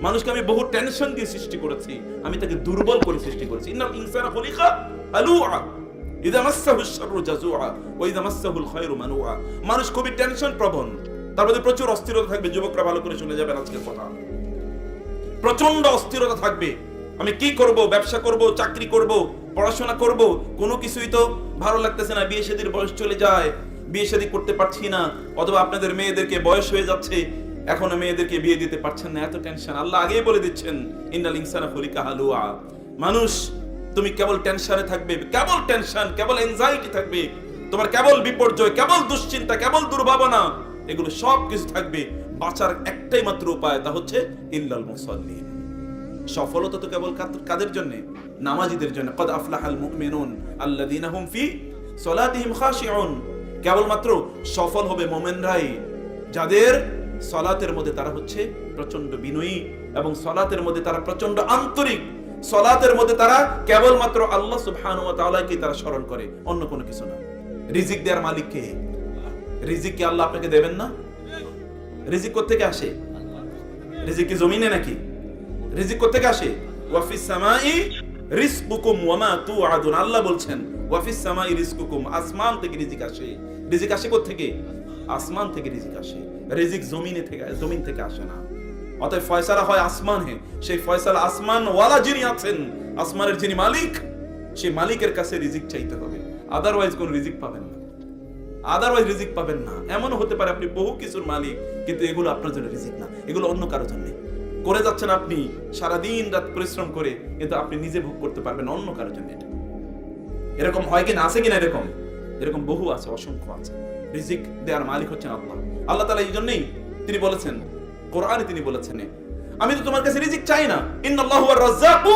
মানুষকে আমি বহু টেনশন দিয়ে সৃষ্টি করেছি, আমি তাকে দুর্বল করে সৃষ্টি করেছি। ইন্নাল ইনসানা খুলিকা হালুআ ইযা মাসসাহুশ শাররু জাযুআ ওয়া ইযা মাসসাহুল খায়রু মানুআ। মানুষ খুবই টেনশন প্রবণ, তার মধ্যে প্রচুর অস্থিরতা থাকবে। যুবকরা ভালো করে শুনে যাবেন আজকের কথা। প্রচন্ড অস্থিরতা থাকবে। আমি কি করব, ব্যবসা করব, চাকরি করব, পড়াশোনা করব, কোনো কিছুই তো ভালো লাগতেছে না। বিয়ে শাদীর বয়স চলে যায়, বিয়ে শাদী করতে পারছি না, অথবা আপনাদের মেয়েদেরকে বয়স হয়ে যাচ্ছে, এখনো মেয়েদেরকে বিয়ে দিতে পারছেন না, এত টেনশন। আল্লাহ আগেই বলে দিচ্ছেন ইন্নাল ইনসানা খুলিকা হালুআ। মানুষ তুমি কেবল টেনশনে থাকবে, কেবল টেনশন, কেবল এনজাইটি থাকবে, তোমার কেবল বিপর্যয়, কেবল দুশ্চিন্তা, কেবল দুর্ভাবনা, এগুলো সব কিছু থাকবে। বাঁচার একটাই মাত্র উপায়, তা হচ্ছে ইল্লাল মুসাল্লিন। সফলতা তো কেবল কাদের জন্য? নামাজীদের জন্য। কদ আফলাহাল মুমিনুন আল্লাযীনা হুম ফি সলাতিহিম খাশিউন। কেবলমাত্র সফল হবে মুমিনরাই যাদের সালাতের মধ্যে তারা হচ্ছে প্রচন্ড বিনয়ী, এবং সালাতের মধ্যে তারা প্রচন্ড আন্তরিক, সালাতের মধ্যে তারা কেবলমাত্র আল্লাহ সুবহানাহু ওয়া তাআলাকে তারা স্মরণ করে, অন্য কোনো কিছু না। রিজিক দেওয়ার মালিক কে? রিজিক কি আল্লাহ আপনাকে দেবেন না? রিজিক কোত্থেকে আসে? রিজিক কি জমিনে নাকি? রিজিক কোত্থেকে আসে? ওয়া ফিস সামাই রিজকুকুম ওয়া মা তুআদুন। আল্লাহ বলছেন ওয়া ফিস সামাই রিজকুকুম, আসমান থেকে রিজিক আসে। রিজিক আসে কোত্থেকে? আসমান থেকে রিজিক আসে। রিজিক জমিনে থেকে, জমিন থেকে আসে না। অতএব ফয়সালা হয় আসমানে। সেই ফয়সালা আসমান ওয়ালা যিনি আছেন, আসমানের যিনি মালিক, সেই মালিকের কাছে রিজিক চাইতে হবে। আদারওয়াইজ কোন রিজিক পাবেন না, আদারওয়াইজ রিজিক পাবেন না। এমনও হতে পারে আপনি বহু কিছুর মালিক, কিন্তু এগুলো আপনার জন্য রিজিক না, এগুলো অন্য কারোর জন্য করে যাচ্ছেন আপনি সারাদিন রাত পরিশ্রম করে, কিন্তু আপনি নিজে ভোগ করতে পারবেন অন্য কারোর জন্য। এটা এরকম হয় কিনা? আছে কিনা এরকম? এরকম বহু আছে, অসংখ্য আছে। রিজিক দেওয়ার মালিক হচ্ছেন আল্লাহ। আল্লাহ তাআলা এই জন্যই তিনি বলেছেন, কোরআনে তিনি বলেছেন, আমি তো তোমার কাছে রিজিক চাই না, ইন্নাল্লাহু ওয়ার রাজ্জাকু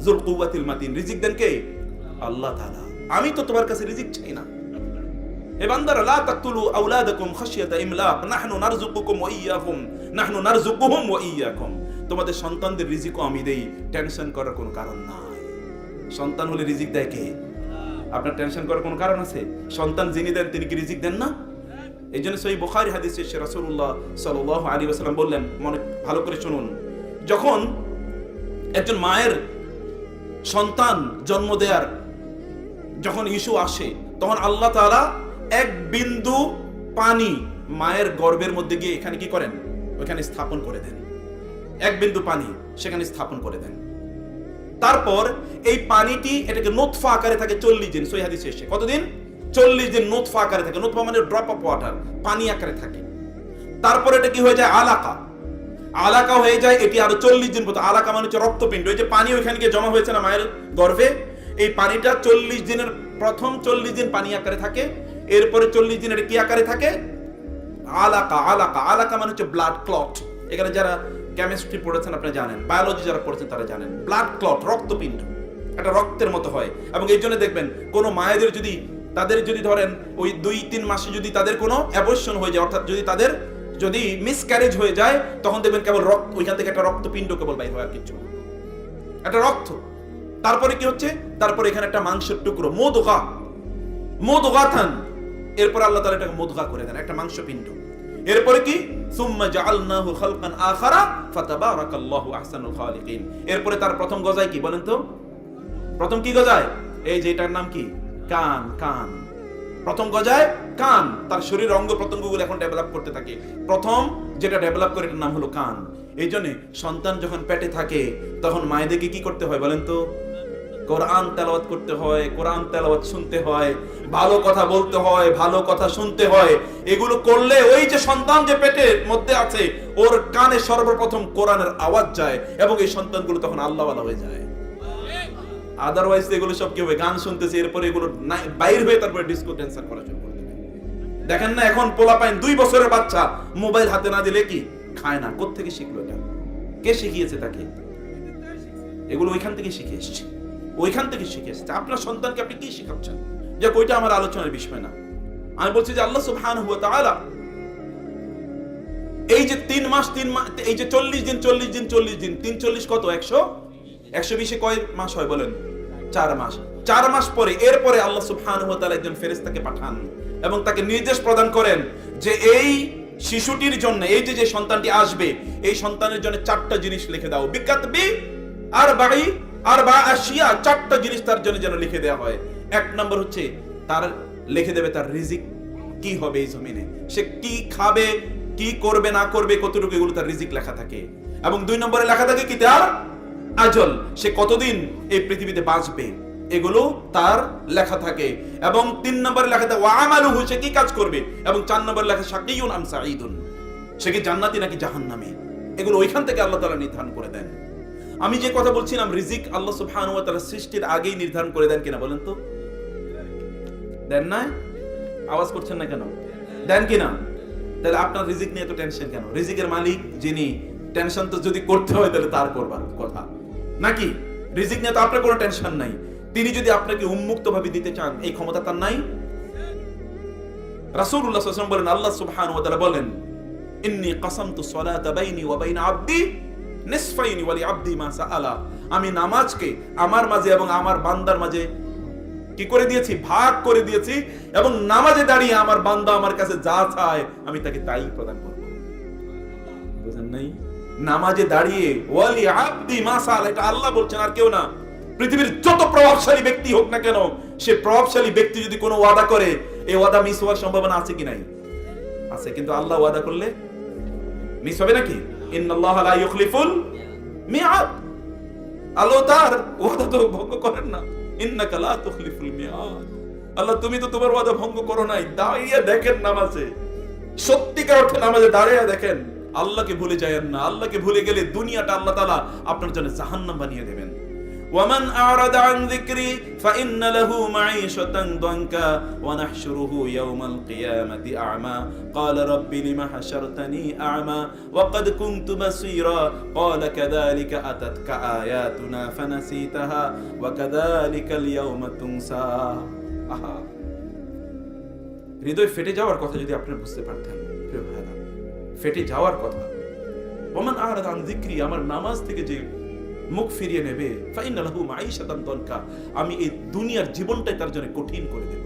যুল কুওয়াতিল মাতিন। রিজিক দেন কে? আল্লাহ তাআলা। আমি তো তোমার কাছে রিজিক চাই না। হে বান্দারা, লা তাকতুলু আওলাদাকুম খাশিয়াতা ইমলাক নাহনু নারযুকুকুম ওয়া ইয়্যাকুম নাহনু নারযুকুহুম ওয়া ইয়্যাকুম। তোমাদের সন্তানদের রিজিকও আমি দেই, টেনশন করার কোনো কারণ নাই। সন্তান হলে রিজিক দেয় কে? আপনার টেনশন করার কোনো কারণ আছে? সন্তান যিনি দেন তিনি কি রিজিক দেন না? এই জন্য সহিহ বুখারী হাদিসে রাসূলুল্লাহ সাল্লাল্লাহু আলাইহি ওয়াসাল্লাম বললেন, মনে ভালো করে শুনুন, যখন একজন মায়ের সন্তান জন্ম দেওয়ার যখন ইস্যু আসে, তখন আল্লাহ তাআলা এক বিন্দু পানি মায়ের গর্ভের মধ্যে গিয়ে এখানে কি করেন? ওখানে স্থাপন করে দেন। এক বিন্দু পানি সেখানে স্থাপন করে দেন। তারপর এই পানিটি এটাকে নুতফা আকারে থাকে 40 দিন। সহিহ হাদিসে এসেছে কতদিন? 40 দিন নুতফা আকারে থাকে। নুতফা মানে ড্রপ অফ ওয়াটার, পানি আকারে থাকে। তারপর এটা কি হয়ে যায়? আলাকা। আলাকা হয়ে যায়, এটি আরো 40 দিন পর্যন্ত। আলাকা মানে হচ্ছে রক্তপিণ্ড। এই যে পানি ওইখানে গিয়ে জমা হয়েছে না মায়ের গর্ভে, এই পানিটা 40 দিনের প্রথম 40 দিন পানি আকারে থাকে, এরপরে 40 দিন এটা কি আকারে থাকে? আলাকা। আলাকা, আলাকা মানে হচ্ছে ব্লাড ক্লট। এখানে যারা কেমিস্ট্রি পড়েছেন আপনারা জানেন, বায়োলজি যারা পড়েছেন তারা জানেন, ব্লাড ক্লট রক্তপিণ্ড, এটা রক্তের মতো হয়। এবং এই জন্য দেখবেন কোন মায়েদের যদি তাদের যদি ধরেন ওই 2-3 মাসে যদি তাদের কোনো অ্যাবর্শন হয়ে যায়, অর্থাৎ যদি তাদের যদি মিসক্যারেজ হয়ে যায়, তখন দেখবেন কেবল রক্ত, ওইখান থেকে একটা রক্তপিণ্ড কেবল বাইর হয়, আর কিছু না, একটা রক্ত। তারপরে কি হচ্ছে? তারপরে এখানে একটা মাংসের টুকরো, মুদগা, মুদগাতান। এরপর আল্লাহ তাআলা এটাকে মুদগা করে দেন, একটা মাংসপিণ্ড। এরপরে কি? সুম্মা জাআলনাহু খালকান আখারা ফাতাবারাকাল্লাহু আহসানুল খালিকিন। এরপরে তার প্রথম গজায় কি বলেন তো? প্রথম কি গজায়? এই যে এটার নাম কি? কান। কান প্রথম গজায়, কান। তার শরীর অঙ্গ প্রত্যঙ্গগুলো এখন ডেভেলপ করতে থাকে। প্রথম যেটা ডেভেলপ করে এটার নাম হলো কান। এই জন্য সন্তান যখন পেটে থাকে তখন মায়েদেরকে কি করতে হয় বলেন তো? কোরআন তেলাওয়াত করতে হয়, কোরআন তেলাওয়াত শুনতে হয়, ভালো কথা বলতে হয়, ভালো কথা শুনতে হয়। এগুলো করলে ওই যে সন্তান যে পেটের মধ্যে আছে ওর কানে সর্বপ্রথম কোরআনের আওয়াজ যায়, এবং এই সন্তানগুলো তখন আল্লাহওয়ালা হয়ে যায়। আদারওয়াইজ এগুলো সব কি হবে? গান শুনতেছে, এরপরে এগুলো বাইর হয়ে তারপরে ডিস্কো ড্যান্সার করা শুরু করে দেবে। দেখেন না এখন পোলাপাইন 2 বছরের বাচ্চা মোবাইল হাতে না দিলে কি খায় না। কোত্থেকে শিখলো এটা? কে শিখিয়েছে তাকে? এগুলো ওইখান থেকে শিখে এসেছে, ওইখান থেকে শিখে এসেছে। আপনার সন্তানকে আপনি কি শেখাচ্ছেন? যে ওইটা আমার আলোচনার বিষয় না। আমি বলছি যে আল্লাহ সুবহানাহু ওয়া তাআলা এই যে 3 মাস এই যে 40 দিন 40 দিন 40 দিন 3 40 কত? 120 কয় মাস হয় বলেন? 4 মাস। 4 মাস পরে এরপরে আল্লাহ সুবহানাহু ওয়া তাআলা একজন ফেরেশতাকে পাঠান এবং তাকে নির্দেশ প্রদান করেন যে এই শিশুটির জন্য, এই যে সন্তানটি আসবে, এই সন্তানের জন্য 4টা জিনিস লিখে দাও। বিকাতবি আরবা আশিয়া, 4টা জিনিস তার জন্য যেন লিখে দেওয়া হয়। 1 নম্বর হচ্ছে তার লিখে দেবে তার রিজিক কি হবে এই জমিনে, সে কি খাবে, কি করবে না করবে, কতটুকু, এগুলো তার রিজিক লেখা থাকে। এবং 2 নম্বরে লেখা থাকে কি তার আজল, সে কতদিন এই পৃথিবীতে বাঁচবে, এগুলো তার লেখা থাকে। এবং 3 নম্বরে লেখা থাকে ওয়া আমালুহু, সে কি কাজ করবে। এবং 4 নম্বরে লেখা শাকিয়ুন আম সাঈদুন, সে কি জান্নাতি নাকি জাহান্নামী, এগুলো ওইখান থেকে আল্লাহ তাআলা নির্ধারণ করে দেন। আমি যে কথা বলছিলাম, রিজিক আল্লাহ সুবহানাহু ওয়া তাআলা সৃষ্টির আগেই নির্ধারণ করে দেন কিনা বলেন তো? দেন না? আওয়াজ করছেন না কেন? দেন কিনা? তাহলে আপনার রিজিক নিয়ে এত টেনশন কেন? রিজিকের মালিক যিনি, টেনশন তো যদি করতে হয় তাহলে তার করবার কথা নাকি? রিজিক নিয়ে তো আপনার কোনো টেনশন নাই। তিনি যদি আপনাকে উন্মুক্ত ভাবে দিতে চান, এই ক্ষমতা তার নাই? রাসূলুল্লাহ সাল্লাল্লাহু আলাইহি ওয়াসাল্লাম বলেন, আল্লাহ সুবহানাহু ওয়া তাআলা বলেন, ইন্নী কাসামতু সলাতা বাইনি ওয়া বাইনা আবদি নিসফাইনি ওয়া লিআবদি মা সাআলা, আমি নামাজকে আমার মাঝে এবং আমার বান্দার মাঝে কি করে দিয়েছি, ভাগ করে দিয়েছি, এবং নামাজে দাঁড়িয়ে আমার বান্দা আমার কাছে যা চায় আমি তাকে তাই প্রদান করব। বুঝেন নাই? নামাজে দাঁড়িয়ে ওয়ালি আবদি মা সাআলা, এটা আল্লাহ বলছেন, আর কেউ না। পৃথিবীর যত প্রভাবশালী ব্যক্তি হোক না কেন, সে প্রভাবশালী ব্যক্তি যদি কোনো ওয়াদা করে, এই ওয়াদা মিস হওয়ার সম্ভাবনা আছে কি নাই? আছে। কিন্তু আল্লাহ ওয়াদা করলে মিস হবে নাকি? ইন্নাল্লাহা লা ইউখলিফুল মিআদ, আল্লাহ তার ওয়াদা তো ভঙ্গ করেন না। ইন্নাকা লা তুখলিফুল মিআদ, আল্লাহ তুমি তো তোমার ওয়াদা ভঙ্গ করো নাই। দাঁড়িয়ে দেখেন নামাজে, সত্যিকার অর্থে নামাজে দাঁড়িয়ে দেখেন, আল্লাহকে ভুলে যায়েন না। আল্লাহকে ভুলে গেলে দুনিয়াটা আল্লাহ তাআলা আপনার জন্য জাহান্নাম বানিয়ে দেবেন। ومن أعرض عن ذكري فإن له معيشة ضنكا ونحشره يوم القيامة أعمى قال رب لم حشرتني أعمى وقد كنت بصيرا قال كذلك أتتك آياتنا فنسيتها وكذلك اليوم تنسى। হৃদয় ফেটে যাওয়ার কথা যদি আপনি বুঝতে পারতেন, প্রিয় ভাইরা, ফেটে যাওয়ার কথা। ওমান আ'রাদ আন যিকরি, আমার নামাজ থেকে যে মুখ ফিরিয়ে নেবে, ফাইন্না লাহু মাঈশাতান দনকা, আমি এই দুনিয়ার জীবনটাই তার জন্য কঠিন করে দেব।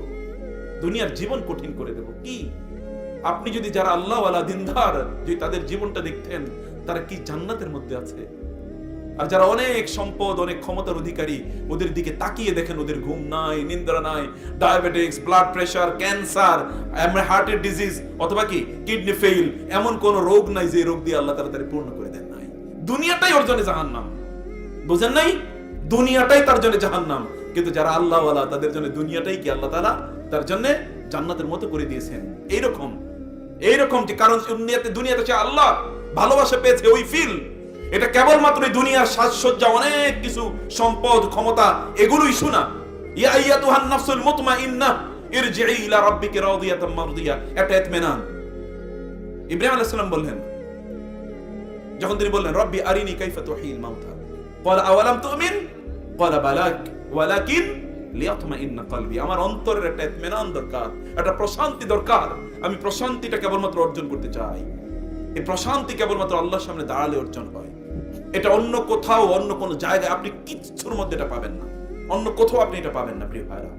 দুনিয়ার জীবন কঠিন করে দেব। কি আপনি যদি যারা আল্লাহ ওয়ালা দিনদার, যদি তাদের জীবনটা দেখতেন, তারা কি জান্নাতের মধ্যে আছে। আর যারা অনেক সম্পদ, অনেক ক্ষমতার অধিকারী, ওদের দিকে তাকিয়ে দেখেন, ওদের ঘুম নাই, নিদ্রা নাই, ডায়াবেটিস, ব্লাড প্রেসার, ক্যান্সার, হার্টের ডিজিজ, অথবা কি কিডনি ফেইল, এমন কোন রোগ নাই যে রোগ দিয়ে আল্লাহ তাআলা পূর্ণ করে দেন নাই। দুনিয়াটাই ওর জন্য জাহান্নাম। বুঝেন নাই? দুনিয়াটাই তার জন্য জাহান্নাম। কিন্তু যারা আল্লাহ ওয়ালা, তাদের জন্য দুনিয়াটাই কি আল্লাহ তাআলা তার জন্য জান্নাতের মতো করে দিয়েছেন। এইরকম যে, কারণ দুনিয়াতে সে আল্লাহ ভালোবাসা পেয়েছে, ওই ফিল, এটা কেবলমাত্র দুনিয়ার সাজসজ্জা, অনেক কিছু সম্পদ, ক্ষমতা, এগুলোই শোনা। ইয়া আইয়াতুহান নাফসুল মুতমাইন্নাহ ইরজিই ইলা রাব্বিকি রাদিয়াতাম মারদিয়া, একটা ইতমিনান। ইব্রাহিম আলাইহিস সালাম বললেন, যখন তিনি বললেন রব্বি আরিনি কাইফা তুহিল মাউতা, ক্বালা আওয়ালাম তুমিন, ক্বালা বালাক ওয়ালাকিন লিয়াতমাইন্না কলবি, আমার অন্তরের একটা ইতমিনান দরকার, একটা প্রশান্তি দরকার। আমি প্রশান্তিটা কেবলমাত্র অর্জন করতে চাই। এই প্রশান্তি কেবলমাত্র আল্লাহর সামনে দাঁড়ালে অর্জন হয়। এটা অন্য কোথাও, অন্য কোনো জায়গায় আপনি কিচ্ছুর মধ্যে এটা পাবেন না। অন্য কোথাও আপনি এটা পাবেন না, প্রিয় ভাইরা।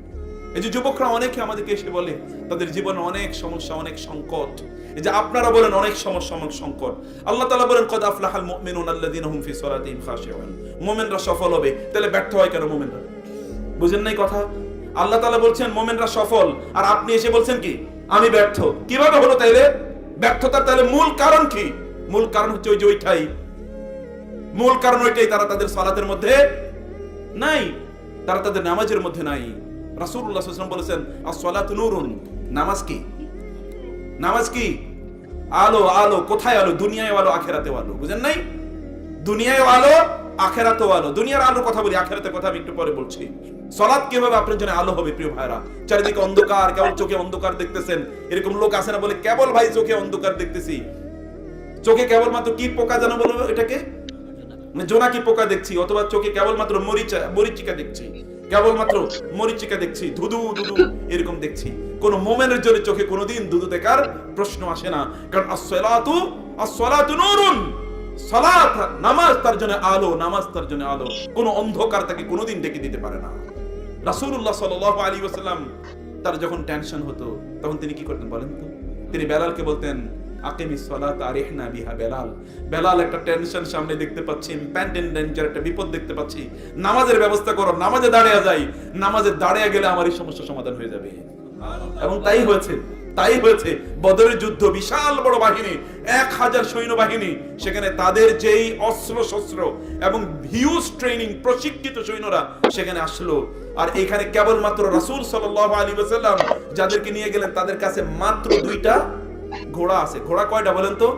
এই যে যুবকরা অনেকে আমাদেরকে এসে বলে তাদের জীবনে অনেক সমস্যা, অনেক সংকট, এই যে আপনারা বলেন অনেক সমস্যা, অনেক সংকট। আল্লাহ তাআলা বলেন কদ আফলাহাল মুমিনুনা আল্লাযীনা হুম ফি সলাতিহিম খাশিউন, মুমিনরা সফল হবে। তাহলে ব্যর্থ হয় কেন মুমিনরা? বুঝেন নাই কথা? আল্লাহ তাআলা বলছেন মুমিনরা সফল, আর আপনি এসে বলছেন কি আমি ব্যর্থ। কিভাবে হলো তাইলে? ব্যর্থতার তাহলে মূল কারণ কি? মূল কারণ হচ্ছে ওই যে ওইটাই, মূল কারণ ওইটাই, তারা তাদের সালাতের মধ্যে নাই, তারা তাদের নামাজের মধ্যে নাই। রাসূলুল্লাহ সাল্লাল্লাহু আলাইহি ওয়াসাল্লাম বলেছেন আস-সালাতু নূরুন, নামাজ কি? নামাজ কি? আলো। আলো কোথায়? আলো দুনিয়ায় আলো, আখিরাতেও আলো। বুঝেন নাই? দুনিয়ায় আলো, আখিরাতেও আলো। দুনিয়ার আলোর কথা বলি, আখিরাতের কথা আমি একটু পরে বলছি। সালাত কিভাবে আপনার জন্য আলো হবে, প্রিয় ভাইরা? চারিদিকে অন্ধকার, কেবল চোখে অন্ধকার দেখতেছেন, এরকম লোক আছে না বলে কেবল ভাই চোখে অন্ধকার দেখতেছি। চোখে কেবলমাত্র কি পোকা জানা বলো এটাকে, জোনাকি পোকা দেখছি, অথবা চোখে কেবলমাত্র মরিচিকা দেখছি, কেবলমাত্র মরিচিকা দেখছি, ধুধু ধুধু এরকম দেখছি। কোন মুমিনের জন্য চোখে কোনোদিন ধুধু দেখার প্রশ্ন আসে না, কারণ as-salatu নূরুন, সালাত নামাজ তার জন্য আলো, নামাজ তার জন্য আলো। কোন অন্ধকার তাকে কোনোদিন ডেকে দিতে পারে না। রাসূলুল্লাহ সাল্লাল্লাহু আলাইহি ওয়াসাল্লাম তার যখন টেনশন হতো, তখন তিনি কি করতেন বলেন তো? তিনি বেলালকে বলতেন আকিমিস সালাত আরিহনা বিহা বেলাল। বেলাল একটা টেনশন সামনে দেখতে পাচ্ছি, ইম্প্যান্ডেন্ট ডেঞ্জার, একটা বিপদ দেখতে পাচ্ছি, নামাজের ব্যবস্থা করো, নামাজে দাঁড়িয়ে যাই, নামাজে দাঁড়িয়ে গেলে আমার এই সমস্যা সমাধান হয়ে যাবে। এবং তাই হয়েছে, তাই হয়েছে। বদরের যুদ্ধ, বিশাল বড় বাহিনী, 1000 সৈন্যবাহিনী, সেখানে তাদের যেই অস্ত্র শস্ত্র এবং হিউজ ট্রেনিং প্রশিক্ষিত সৈন্যরা সেখানে আসলো। আর এখানে কেবলমাত্র রাসূল সাল্লাল্লাহু আলাইহি ওয়াসাল্লাম যাদেরকে নিয়ে গেলেন তাদের কাছে মাত্র 2টা ঘোড়া আছে। ঘোড়া কয়টা বলেন তো?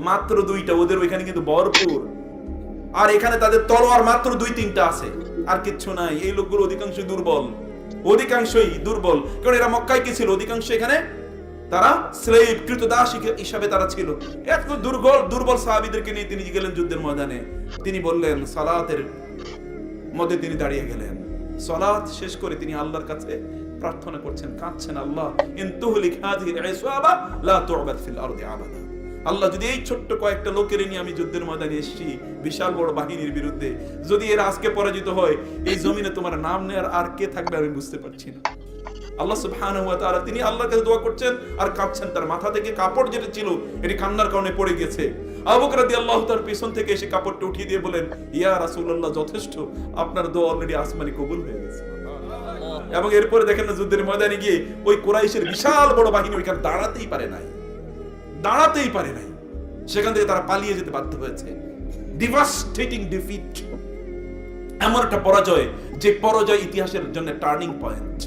মাত্র 2টা। ওদের ওইখানে কিন্তু ভরপুর। আর এখানে তাদের তলোয়ার মাত্র 2-3টা আছে, আর কিচ্ছু নাই। এই লোকগুলো অধিকাংশই দুর্বল, অধিকাংশই দুর্বল। কারণ এরা মক্কায় কি ছিল? অধিকাংশ এখানে তারা স্লেভ, কৃতদাস হিসাবে তারা ছিল। এত দুর্বল সাহাবীদেরকে নিয়ে তিনি গেলেন যুদ্ধের ময়দানে। তিনি বললেন, সালাতের মধ্যে তিনি দাঁড়িয়ে গেলেন। সালাত শেষ করে তিনি আল্লাহর কাছে প্রার্থনা করছেন, কাঁদছেন, আল্লাহ ইন তুহলিক হাযিহিল ইসওয়াবা লা তু'বাদ ফিল আরদি আবাদা। আল্লাহ, যদি এই ছোট্ট কয়েকটা লোকের নিয়ে আমি যুদ্ধের ময়দানে এসেছি বিশাল বড় বাহিনীর বিরুদ্ধে, যদি এরা আজকে পরাজিত হয়, এই জমিনে তোমার নাম নেয়ার আর কে থাকবে আমি বুঝতে পারছি না। আল্লাহ সুবহানাহু ওয়া তাআলা, তিনি আল্লাহর কাছে দোয়া করছেন আর কাঁদছেন। তার মাথা থেকে কাপড় যেটা ছিল এটি কান্নার কারণে পড়ে গেছে। আবু বকর রাদিয়াল্লাহু তাআলা পিছন থেকে এসে কাপড়টা উঠিয়ে দিয়ে বলেন, ইয়া রাসূলুল্লাহ, যথেষ্ট, আপনার দোয়া অলরেডি আসমানে কবুল হয়ে গেছে। এবং এরপরে দেখেন না, যুদ্ধের ময়দানে গিয়ে ওই কুরাইশের বিশাল বড় বাহিনী ওইখানে দাঁড়াতেই পারে নাই। সেখান থেকে তারা পালিয়ে যেতে বাধ্য হয়েছে। ডিভাস্টেটিং ডিফিট, এমন একটা পরাজয় যে পরাজয় ইতিহাসের জন্য টার্নিং পয়েন্ট।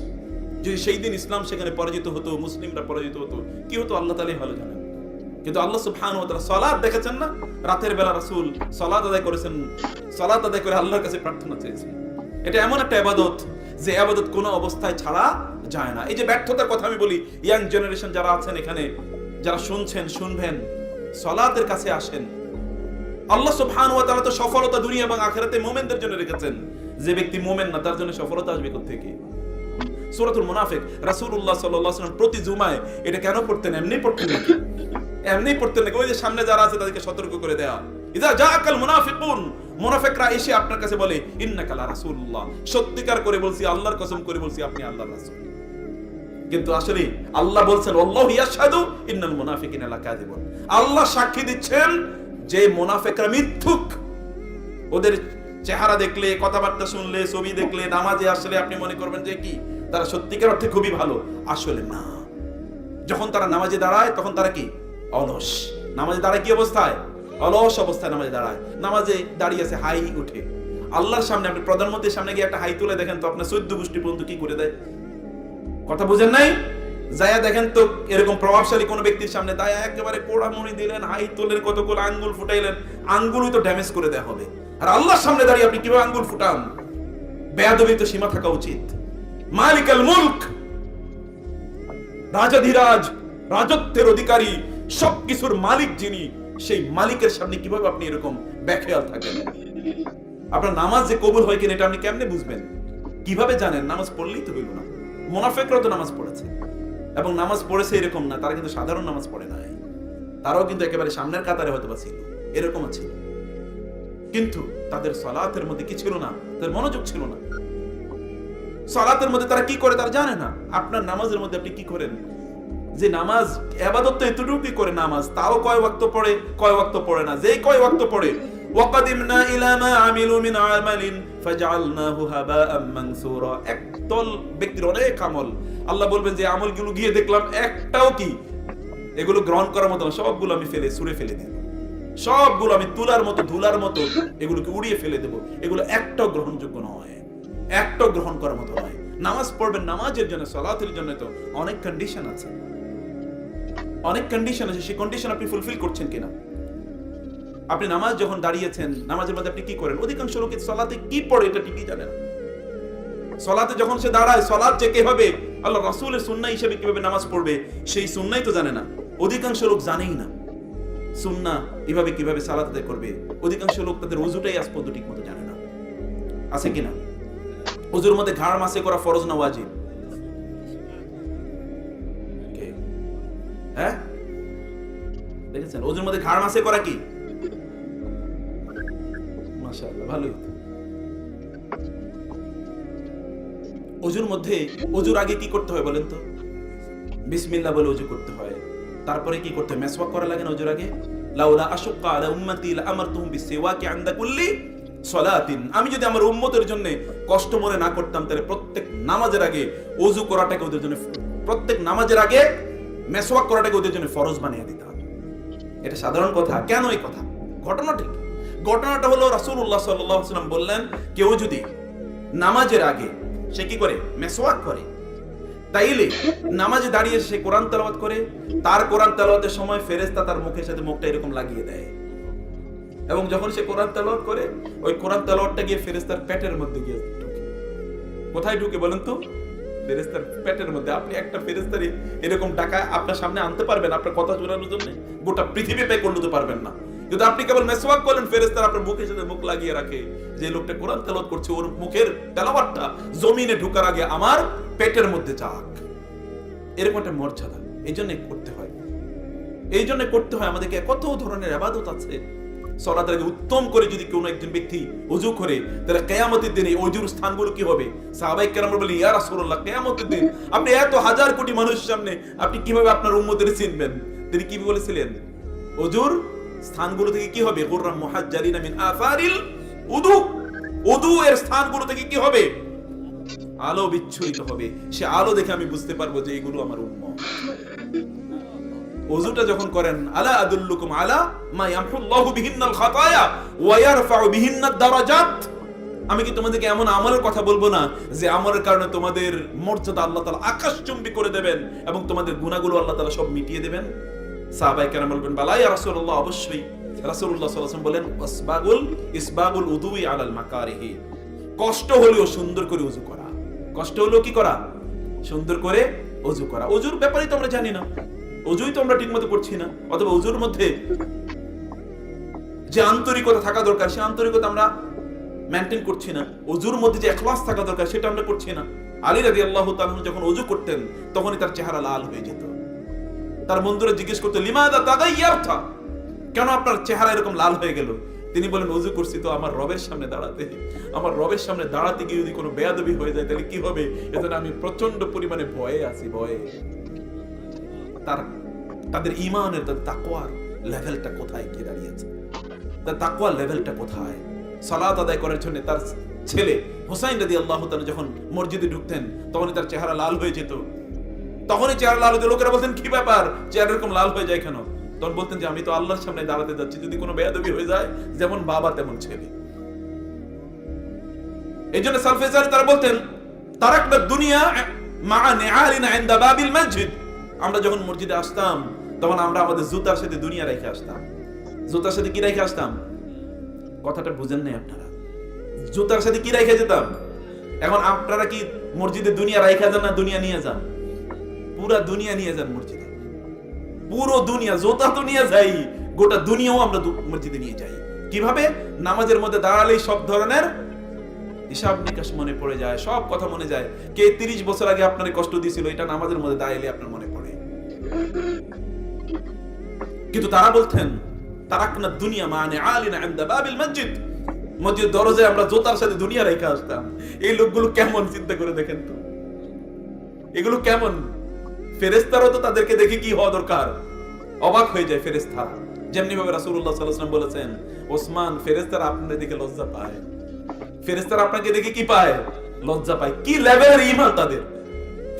যদি সেই দিন ইসলাম সেখানে পরাজিত হতো, মুসলিমরা পরাজিত হতো, কি হতো আল্লাহ তাআলাই ভালো জানেন। কিন্তু আল্লাহ সুবহানাহু ওয়া তাআলা সালাত দেখেছেন না, রাতের বেলা রাসূল সালাত আদায় করেছেন, সালাত আদায় করে আল্লাহর কাছে প্রার্থনা চেয়েছেন। এটা এমন একটা ইবাদত যে ইবাদত কোনো অবস্থায় ছাড়া যায় না। এই যে ব্যর্থতার কথা আমি বলি, ইয়াং জেনারেশন যারা আছেন এখানে, যারা শুনছেন, শুনবেন, সালাতের কাছে আসেন। আল্লাহ সুবহানাহু ওয়া তাআলা তো সফলতা দুনিয়া এবং আখিরাতে মুমিনদের জন্য রেখেছেন। যে ব্যক্তি মুমিন না, তার জন্য সফলতা আসবে কোথা থেকে? সূরাতুল মুনাফিক, রাসূলুল্লাহ সাল্লাল্লাহু আলাইহি ওয়াসাল্লাম প্রতি জুমায় এটা কেন পড়তেন? এমনি পড়তেন নাকি? এমনি পড়তেন নাকি? ওই যে সামনে যারা আছে তাদেরকে সতর্ক করে দেয়া, ইযা জাআকাল মুনাফিকুন, মুনাফিকরা এসে আপনার কাছে বলে, ইন্নাকা লা রাসূলুল্লাহ, সত্যিকার করে বলছি, আল্লাহর কসম করে বলছি, আপনি আল্লাহর রাসূল। কিন্তু আসলে আল্লাহ বলছেন, আল্লাহু ইয়াশহাদু ইন্নাল মুনাফিকিনা লাকাযিবুন, আল্লাহ সাক্ষী দিচ্ছেন যে মুনাফিকরা মিথ্যুক। ওদের চেহারা দেখলে, কথাবার্তা শুনলে, ছবি দেখলে, নামাজে আসলে আপনি মনে করবেন যে কি তারা সত্যিকার অর্থে খুবই ভালো, আসলে না। যখন তারা নামাজে দাঁড়ায় তখন তারা কি? অলস। নামাজে দাঁড়ায় কি অবস্থায়? অলস অবস্থায় নামাজে দাঁড়ায়। নামাজে দাঁড়িয়েছে, হাই উঠে। আল্লাহর সামনে, আপনি প্রধানমন্ত্রীর সামনে গিয়ে একটা হাই তুলে দেখেন তো আপনার 14 গোষ্ঠী পর্যন্ত কি করে দেয়। কথা বুঝেন নাই? যায়া দেখেন তো এরকম প্রভাবশালী কোন ব্যক্তির সামনে দায়া একেবারে কোড়ামুড়ি দিলেন, হাই তোলেন, কতগুলো আঙ্গুল ফুটাইলেন, আঙ্গুলই তো ড্যামেজ করে দেয়া হবে। আর আল্লাহর সামনে দাঁড়িয়ে আপনি কিভাবে আঙ্গুল ফুটান? বেয়াদবি তো সীমা থাকা উচিত। মালিকাল মুলক, রাজাধিরাজ, রাজত্বের অধিকারী, সবকিছুর মালিক যিনি, সেই মালিকের সামনে কিভাবে আপনি এরকম বেখেয়াল থাকেন? আপনার নামাজ যে কবুল হয় কিনা এটা আপনি কেমনে বুঝবেন? কিভাবে জানেন? নামাজ পড়লেই তো হইল না। মুনাফিকরা তো নামাজ পড়েছে, এবং নামাজ পড়েছে এরকম না, তারা কিন্তু সাধারণ নামাজ পড়ে নাই, তারাও কিন্তু একেবারে সামনের কাতারে হয়তো বা ছিল, এরকমও ছিল। কিন্তু তাদের সালাতের মধ্যে কি ছিল না? তাদের মনোযোগ ছিল না। সালাতের মধ্যে তারা কি করে তারা জানে না। আপনার নামাজের মধ্যে আপনি কি করেন? যে নামাজ ইবাদত তো এতটুকুই করে নামাজ, তাও কয় ওয়াক্ত পড়ে, কয় ওয়াক্ত পড়ে না। যেই কয় ওয়াক্ত পড়ে, ওয়াকাদিমনা ইলা মা আমিলু মিন আমালিন ফাজআলনাহু হাবাআম মানসুরা, একদল ব্যক্তির অনেক আমল, আল্লাহ বলবেন যে আমলগুলো গিয়ে দেখলাম একটাও কি এগুলো গ্রহণ করার মতো, সবগুলো আমি ছুঁড়ে ফেলে দেব, সবগুলো আমি তুলার মতো, ধুলার মতো এগুলোকে উড়িয়ে ফেলে দেব। এগুলো একটাও গ্রহণযোগ্য নয়, একটাও গ্রহণ করার মতো নয়। নামাজ পড়বেন, নামাজের জন্য, সালাতের জন্য তো অনেক কন্ডিশন আছে, অনেক কন্ডিশন আছে। সেই কন্ডিশন আপনি ফুলফিল করছেন কিনা? আপনি নামাজ যখন দাঁড়িয়েছেন, নামাজের মধ্যে আপনি কি করেন? অধিকাংশ লোক সালাতে কি পড়ে এটা ঠিকই জানে না। সালাতে যখন সে দাঁড়ায়, সালাত যে কিভাবে আল্লাহ রাসূলের সুন্নাহ হিসেবে কিভাবে নামাজ পড়বে, সেই সুন্নাহই তো জানে না। অধিকাংশ লোক জানেই না সুন্নাহ এভাবে কিভাবে সালাত আদায় করবে। অধিকাংশ লোক তাদের ওযুটাই আজ পর্যন্ত ঠিক মতো জানে না। আছে কিনা? ওযুর মধ্যে ঘাড় মাসে করা ফরজ না ওয়াজিব? হ্যাঁ, দেখেছেন? ওযুর মধ্যে ঘাড় মাসে করা কি? মাশাআল্লাহ, ভালোই। ওযুর মধ্যে, ওযুর আগে কি করতে হয় বলেন তো? বিসমিল্লাহ বলে ওযু করতে হয়। তারপরে কি করতে, মেসওয়াক করা লাগে না ওজুর আগে? লাউলা আশুক্কা আলা উম্মতি লাআমারতুহুম বিসওয়াকি ইনদা কুল্লি সালাতিন, আমি যদি আমার উম্মতের জন্য কষ্ট মনে না করতাম তাহলে প্রত্যেক নামাজের আগে ওযু করাটাকে ওদের জন্য, প্রত্যেক নামাজের আগে মেসওয়াক করাটাকে ওদের জন্য ফরজ বানিয়ে দিতাম। এটা সাধারণ কথা। কেন এই কথা? ঘটনাটা হলো রাসূলুল্লাহ সাল্লাল্লাহু আলাইহি ওয়াসাল্লাম বললেন, কেউ যদি নামাজের আগে সে কি করে, মেসওয়াক করে, তাইলে নামাজে দাঁড়িয়ে সে কোরআন তেলাওয়াত করে, তার কোরআন তেলাওয়াতের সময় ফেরেশতা তার মুখের সাথে মুখটা এরকম লাগিয়ে দেয়, এবং যখন সে কোরআন তেলাওয়াত করে ওই কোরআন তেলাওয়াতটা গিয়ে ফেরেশতার পেটের মধ্যে গিয়ে ঢুকে। কোথায় ঢুকে বলেন তো? ফেরেশতার পেটের মধ্যে। আপনি একটা ফেরেশতারে এরকম টাকা আপনার সামনে আনতে পারবেন আপনার কথা শোনানোর জন্য? গোটা পৃথিবী পে করতে পারবেন না। কিন্তু আপনি কেবল মেসওয়াক করেন, ফেরেশতারা আপনার মুখের সাথে মুখ লাগিয়ে রাখে, যে লোকটা কোরআন তেলাওয়াত করছে ওর মুখের তেলাওয়াতটা জমিনে ঢোকার আগে আমার পেটের মধ্যে যাক। এরকম একটা মর্যাদা। এই জন্য করতে হয় আমাদেরকে। কত ধরনের ইবাদত আছে। সালাতের আগে উত্তম করে যদি কোনো একজন ব্যক্তি ওযু করে, তাহলে কিয়ামতের দিনে ওযুর স্থানগুলো কি হবে? সাহাবায়ে কেরাম বলেন, ইয়া রাসূলুল্লাহ, কিয়ামতের দিন আপনি এত হাজার কোটি মানুষের সামনে আপনি কিভাবে আপনার উম্মতদের চিনবেন? তিনি কি বলেছিলেন? ওযুর স্থানগুলো থেকে কি হবে? গুররাম মুহাজ্জালিনা মিন আসারিল উযু, ওযু এর স্থানগুলো থেকে কি হবে? আলো বিচ্ছুরিত হবে। সে আলো দেখে আমি বুঝতে পারবো যে এগুলো আমার উম্মত। ওযুটা যখন করেন, আলা আদুল্লুকুম আলা মা ইয়ামহুল্লাহু বিহিন্নাল খাতায়া ওয়া ইয়ারফাউ বিহিন্নাদ দারাজাত, আমি কি তোমাদেরকে এমন আমলের কথা বলবো না যে আমলের কারণে তোমাদের মর্যাদা আল্লাহ তাআলা আকাশচুম্বী করে দেবেন এবং তোমাদের গুনাহগুলো আল্লাহ তাআলা সব মিটিয়ে দেবেন? সাহাবায়ে কেরাম বলবেন, বালা ইয়া রাসূলুল্লাহ, অবশ্যই। রাসূলুল্লাহ সাল্লাল্লাহু আলাইহি ওয়াসাল্লাম বলেন, ইসবাগুল উযুই আলাল মাকারিহি, কষ্ট হলেও সুন্দর করে ওযু করা। কষ্ট হলেও কি করা? সুন্দর করে ওযু করা। ওযুর ব্যাপারে তো আমরা জানি না, ওযুই তো আমরা ঠিকমতো করছি না, অথবা ওযুর মধ্যে যে আন্তরিকতা থাকা দরকার সেই আন্তরিকতা আমরা মেইনটেইন করছি না। ওযুর মধ্যে যে ইখলাস থাকা দরকার সেটা আমরা করছি না। আলী রাদিয়াল্লাহু তাআলা যখন ওযু করতেন তখনই তার চেহারা লাল হয়ে যেত। তার বন্ধুরা জিজ্ঞেস করতো, লিমাযা তাগায়্যারতা, কেন আপনার চেহারা এরকম লাল হয়ে গেল? তিনি বলেন, ওযু করছি তো আমার রবের সামনে দাঁড়াতে, আমার রবের সামনে দাঁড়াতে গিয়ে যদি কোনো বেয়াদবি হয়ে যায় তাহলে কি হবে? এজন্য আমি প্রচন্ড পরিমাণে ভয়ে আছি, ভয়ে। তাদের ঈমানের, তাদের তাকওয়ার লেভেলটা কোথায় গিয়ে দাঁড়িয়েছে, তার তাকওয়ার লেভেলটা কোথায়? সালাত আদায় করার জন্য তার ছেলে হুসাইন রাদিয়াল্লাহু তাআলা যখন মসজিদে ঢুকতেন তখনই তার চেহারা লাল হয়ে যেত। তখনই চেহারা লাল হয়ে, লোকেরা বলতেন, কি ব্যাপার, চেহারা এরকম লাল হয়ে যায় কেন? তখন বলতেন যে আমি তো আল্লাহর সামনে দাঁড়াতে যাচ্ছি, যদি কোনো বেয়াদবি হয়ে যায় যেমন বাবা তেমন ছেলে। এই জন্য সালফে সালেহ তারা বলতেন, তারাকনা দুনিয়া মা নিআলিনা ইনদা বাবিল মসজিদ, আমরা যখন মসজিদে আসতাম তখন আমরা আমাদের জুতার সাথে দুনিয়া রেখে আসতাম। জুতার সাথে কি রেখে আসতাম? কথাটা বুঝেন নাই আপনারা? জুতার সাথে কি রেখে যেতাম? এখন আপনারা কি মসজিদে দুনিয়া রেখে যান না দুনিয়া নিয়ে যান? পুরা দুনিয়া নিয়ে যান মসজিদে, পুরো দুনিয়া। জুতা তো নিয়ে যাই, গোটা দুনিয়াও আমরা মসজিদে নিয়ে যাই। কিভাবে? নামাজের মধ্যে দাঁড়ালেই সব ধরনের হিসাব নিকাশ মনে পড়ে যায়, সব কথা মনে যায়। কে 30 বছর আগে আপনার কষ্ট দিয়েছিল এটা নামাজের মধ্যে দাঁড়াইলে আপনার মনে পড়ে। কিন্তু তারা বলতেন, তারাকনা দুনিয়া মানে আলিনা ইনদা বাবিল মসজিদ, মসজিদ দরজায় আমরা জুতার সাথে দুনিয়া রেখে আসতাম। এই লোকগুলো কেমন, চিন্তা করে দেখেন তো, এগুলো কেমন? ফেরেশতারাও তো তাদেরকে দেখে কি হওয়া দরকার, অবাক হয়ে যায় ফেরেশতারা। যেমনি ভাবে রাসূলুল্লাহ সাল্লাল্লাহু আলাইহি ওয়াসাল্লাম বলেছেন, ওসমান, ফেরেশতারা আপনাদের দিকে লজ্জা পায়। ফেরেশতারা আপনাকে দেখে কি পায়? লজ্জা পায়। কি লেভেলের ঈমান তাদের!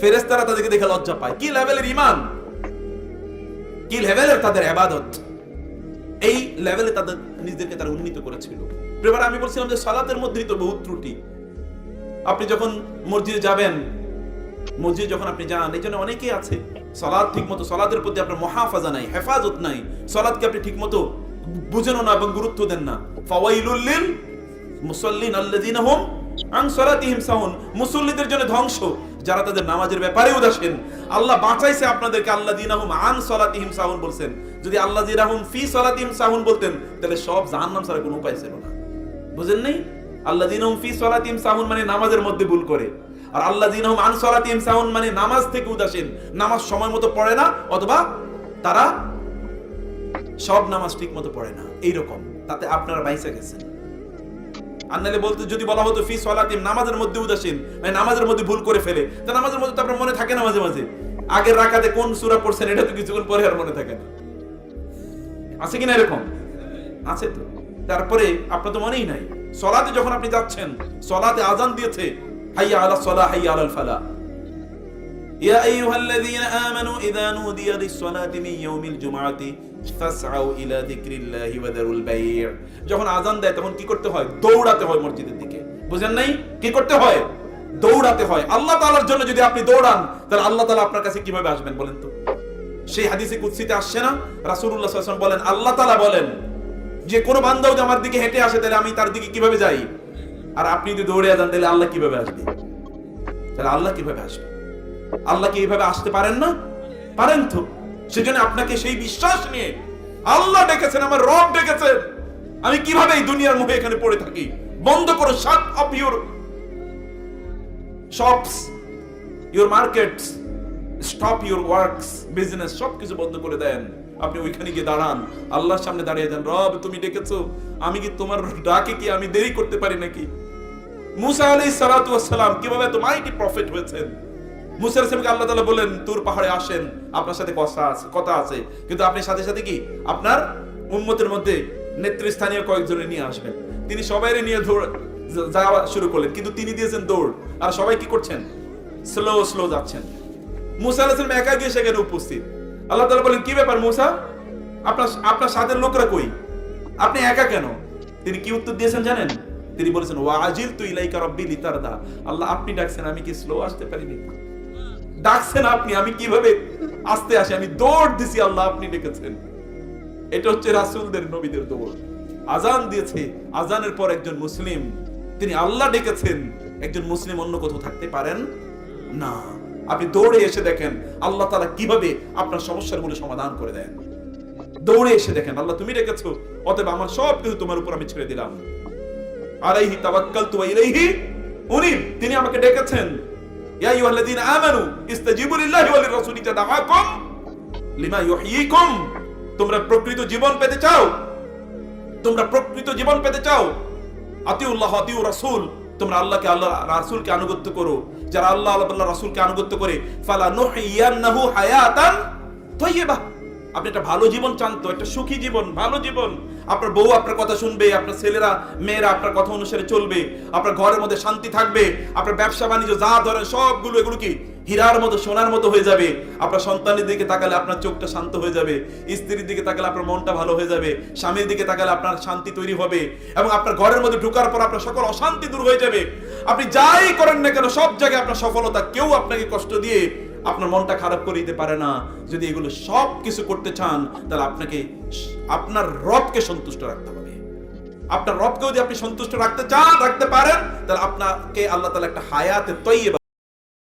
ফেরেশতারা তাদেরকে দেখে লজ্জা পায়। কি লেভেলের ঈমান, কি লেভেলের তাদের ইবাদত! এই লেভেলে তাদের নিজেদেরকে তারা উন্নীত করেছিল। এবার আমি বলছিলাম যে সালাতের মধ্যেই তো বহুত ত্রুটি। আপনি যখন মসজিদে যাবেন, মসজিদ যখন আপনি যান, এই জন্য অনেকেই আছে সালাত ঠিকমতো, সালাতের প্রতি আপনার মুহাফাজা নাই, হেফাজত নাই, সালাতকে আপনি ঠিকমতো বুঝেন না এবং গুরুত্ব দেন না। ফাওয়াইলুল লিল মুসাল্লিন আল্লাযিনা হুম আন সালাতিহিম সাহুন, মুসল্লিদের জন্য ধ্বংস যারা তাদের নামাজের ব্যাপারে উদাসীন। আল্লাহ বাঁচাইছে আপনাদেরকে, আল্লাযিনা হুম আন সালাতিহিম সাহুন বলছেন। যদি আল্লাযিনা হুম ফি সালাতিহিম সাহুন বলতেন তাহলে সব জাহান্নাম ছাড়া কোনো উপায় ছিল না। বুঝেন নাই? আল্লাযিনা হুম ফি সালাতিহিম সাহুন মানে নামাজের মধ্যে ভুল করে, আর আল্লাযিনা হুম আন সালাতিহিম সাহুন মানে নামাজ থেকে উদাসীন, নামাজ সময় মতো পড়ে না, অথবা তারা সব নামাজ ঠিক মতো পড়ে না। এইরকম তাতে আপনারা বাইসে গেছেন। আন্নালে বলতে যদি বলা হতো ফি সালাতিহিম, নামাজের মধ্যে উদাসীন, মানে নামাজের মধ্যে ভুল করে ফেলে, তা নামাজের মধ্যে তো আপনার মনে থাকে না মাঝে মাঝে, আগের রাকাতে কোন সূরা পড়ছেন এটা তো কিছুক্ষণ পরে আর মনে থাকে না। আছে কিনা এরকম? আছে তো। তারপরে আপনার তো মনেই নাই। সালাতে যখন আপনি যাচ্ছেন, সালাতে আযান দিয়েছে, হাইয়া আলাস সালাহ হাইয়া আলাল ফালাহ, ইয়া আইয়ুহাল্লাযীনা আমানু ইযা নুদিয়া লিস-সালাতি মিন ইয়াউমিল জুমআতি ফাসআউ ইলা যিকরিল্লাহি ওয়া যারুল বাই'। যখন আযান দেয় তখন কি করতে হয়? দৌড়াতে হয় মসজিদের দিকে। বুঝেন নাই? কি করতে হয়? দৌড়াতে হয়। আল্লাহ তাআলার জন্য যদি আপনি দৌড়ান, তাহলে আল্লাহ তাআলা আপনার কাছে কিভাবে আসবেন বলেন তো? সেই হাদিসে কুদসিতে আসছে না, রাসূলুল্লাহ সাল্লাল্লাহু আলাইহি ওয়াসাল্লাম বলেন, আল্লাহ তাআলা বলেন যে কোন বান্দা যদি আমার দিকে হেঁটে আসে তাহলে আমি তার দিকে কিভাবে যাই? আর আপনি যদি দৌড়ে যান তাহলে আল্লাহ কিভাবে আসবে? তাহলে আল্লাহ কিভাবে আসবে? আল্লাহ কি এইভাবে আসতে পারেন না? পারেন তো। সেজন্য আপনাকে সেই বিশ্বাস নিয়ে, আল্লাহ ডেকেছেন, আমার রব ডেকেছেন, আমি কিভাবে এই দুনিয়ার মুখে এখানে পড়ে থাকি? বন্ধ করো shut up your shops, your markets, stop your works, business, সবকিছু বন্ধ করে দেন। আপনি ওইখানে গিয়ে দাঁড়ান, আল্লাহর সামনে দাঁড়িয়ে যান, রব তুমি ডেকেছো, আমি কি তোমার ডাকে কি আমি দেরি করতে পারি নাকি? মুসা আলাইহিস সালাতু ওয়াস সালাম কিভাবে এত মাইটি প্রফেট হয়েছেন। মুসা আলাইহিস সালামকে আল্লাহ তাআলা বলেন, তুর পাহাড়ে আসেন, আপনার সাথে কথা আছে, কিন্তু আপনি সাথে সাথে কি আপনার উম্মতের মধ্যে নেতৃস্থানীয় কয়েকজনে নিয়ে আসবেন। তিনি সবাইরে নিয়ে যাওয়া শুরু করলেন, কিন্তু তিনি দিয়েছেন দৌড়, আর সবাই কি করছেন? স্লো যাচ্ছেন। মুসা আলাইহিস সালাম একা গিয়ে সেখানে উপস্থিত। আল্লাহ তাআলা বলেন, কি ব্যাপার মুসা, আপনার সাথে লোকরা কই? আপনি একা কেন? তিনি কি উত্তর দিয়েছেন জানেন? তিনি বলেছেন, ওয়া আজিলতু ইলাইকা রাব্বি লিতারদা। আল্লাহ আপনি ডাকছেন, আমি কি স্লো আসতে পারিনি? ডাকছেন আপনি, আমি কিভাবে আসতে আসি? আমি দৌড় দিছি, আল্লাহ আপনি ডেকেছেন। এটা হচ্ছে রাসূলদের, নবীদের দৌড়। আজান দিয়েছে, আজানের পর একজন মুসলিম, তিনি আল্লাহ ডেকেছেন। একজন মুসলিম অন্য কোথাও থাকতে পারেন না। আপনি দৌড়ে এসে দেখেন আল্লাহ তাআলা কিভাবে আপনার সমস্যাগুলো সমাধান করে দেন। দৌড়ে এসে দেখেন, আল্লাহ তুমি ডেকেছো, অতএব আমার সব কিছু তোমার উপর আমি ছেড়ে দিলাম। আলাইহি তাওয়াক্কালতু ওয়া ইলাইহি উনীব। তিনি আমাকে ডেকেছেন, ইয়া আইয়ুহাল্লাযীনা আমানু ইসতাজিবু লিল্লাহি ওয়া লির-রাসূলি ইযা দাআকুম লিমা ইউহয়িকুম। তোমরা প্রকৃত জীবন পেতে চাও? তোমরা প্রকৃত জীবন পেতে চাও? আতিউল্লাহ আতিউর রাসূল। তোমরা আল্লাহকে, আল্লাহ রাসূলকে আনুগত্য করো। যারা আল্লাহ আল্লাহ রাসূলকে আনুগত্য করে, ফালা নুহইয়ান্নাহু হায়াতান তাইয়্যিবা। আপনি একটা ভালো জীবন চান তো, একটা সুখী জীবন, ভালো জীবন। আপনার বউ আপনার কথা শুনবে, আপনার ছেলেরা মেয়েরা আপনার কথা অনুসারে চলবে, আপনার ঘরের মধ্যে শান্তি থাকবে, আপনার ব্যবসা বাণিজ্য যা ধরেন সবগুলো এগুলো কি হীরার মতো, সোনার মতো হয়ে যাবে। আপনার সন্তানের দিকে তাকালে আপনার চোখটা শান্ত হয়ে যাবে, স্ত্রীর দিকে তাকালে আপনার মনটা ভালো হয়ে যাবে, স্বামীর দিকে তাকালে আপনার শান্তি তৈরি হবে, এবং আপনার ঘরের মধ্যে ঢোকার পর আপনার সকল অশান্তি দূর হয়ে যাবে। আপনি যাই করেন না কেন সব জায়গায় আপনার সফলতা। কেউ আপনাকে কষ্ট দিয়ে আপনার মনটা খারাপ করে দিতে পারে না। যদি এগুলো সব কিছু করতে চান, তাহলে আপনাকে আপনার রবকে সন্তুষ্ট রাখতে হবে। আপনার রবকে যদি আপনি সন্তুষ্ট রাখতে চান, রাখতে পারেন, তাহলে আপনাকে আল্লাহ তাআলা একটা হায়াতে তৈয়বা